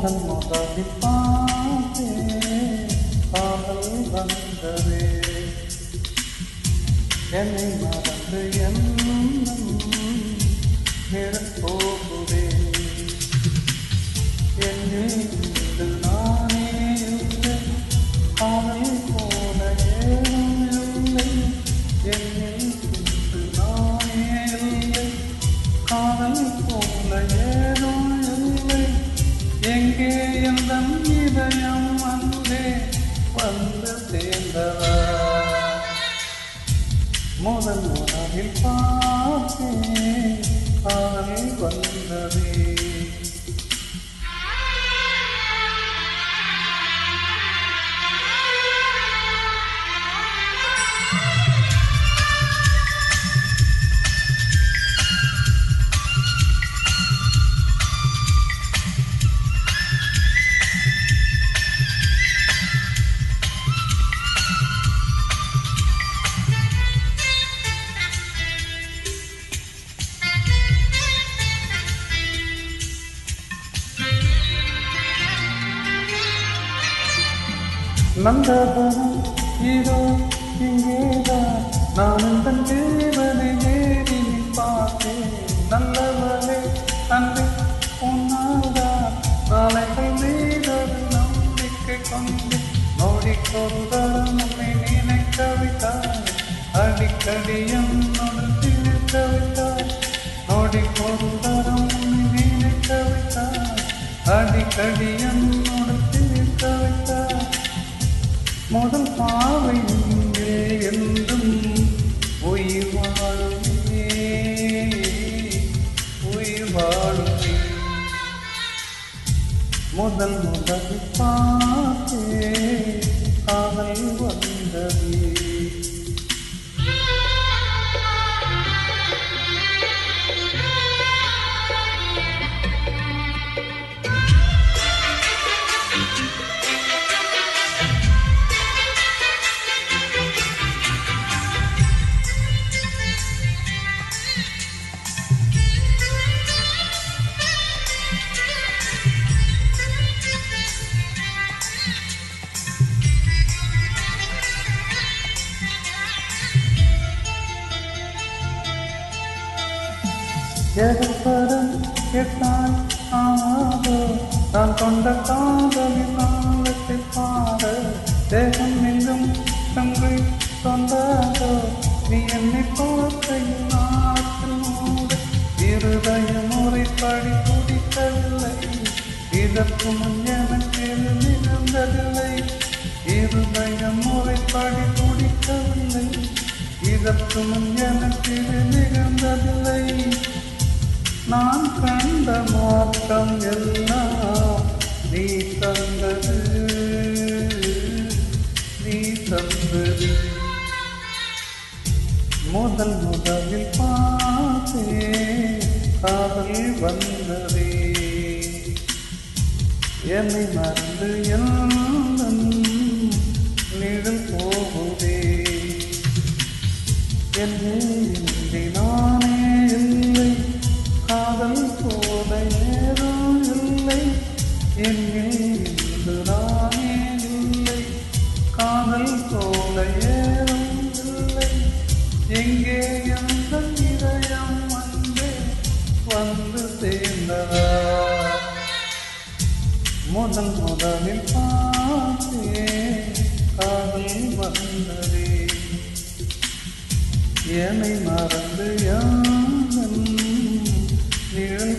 முதல் முதலில் பார்த்தேன் காதல் வந்ததே என்னை மறந்து என்னும் நிறம் போகுதே என்னை நானே இல்லை காதல் போல ஏதும் இல்லை என்னை நானே இல்லை காதல் போல ஏதும் இல்லை எங்கே எந்த இதயம் வந்தே வந்து சேர்ந்தவா முதல் முதலில் பார்த்தேன் காதல் வந்ததே நந்தவனம் இதோ இங்கேதான் நானும் தன் தேவனை நேரில் பார்த்தேன் நல்லவளே அன்று உன்னால்தான் நாளைகள் மீதொரு நம்பிக்கை கொண்டு நோடிக்கொருதரம் உன்னை நினைக்க வைத்தாய் அடிக்கடி என்னோடு தீர்க்க வைத்தாய் நோடிக்கொருதரம் உன்னை நினைக்க வைத்தாய் அடிக்கடி என்னோடு தீர்க்க வைத்தாய் முதல் பாவை நீங்கே என்றும் உயிர் வாழுமே உயிர் வாழுமே முதல் முதல் பார்த்தே காதல் வந்ததே எதப்பரம் கேட்டால் ஆமாதோ நான் கொண்ட காதலின் ஆழத்தை பாட தேகம் எங்கும் தங்கை கொண்டாதோ நீ என்னை பார்க்கையில் நாட்டில் மூட இருதய முறைப்படி குடிக்கவில்லை இதற்கு முன் எனக்கு நிகழ்ந்ததில்லை இருதய முறைப்படி குடிக்கவில்லை இதற்கு முன் எனக்கு நிகழ்ந்ததில்லை நான் கண்ட மாற்றம் எல்லாம் நீ தந்தது முதல் முதலில் பார்த்தே காதல் வந்ததே என்னை மறந்து எல்லாம் நிழல் போகுதே என்னை இன்றி நானே இல்லை காதல் போல ஏதும் இல்லை என்னில் நானே இல்லை காதல் போல ஏதும் இல்லை எங்கே எந்த இதயம் வந்து சேர்ந்ததா முதல் முதலில் பார்த்தே காதல் வந்ததே என்னை மறந்து யாரும் நிழல்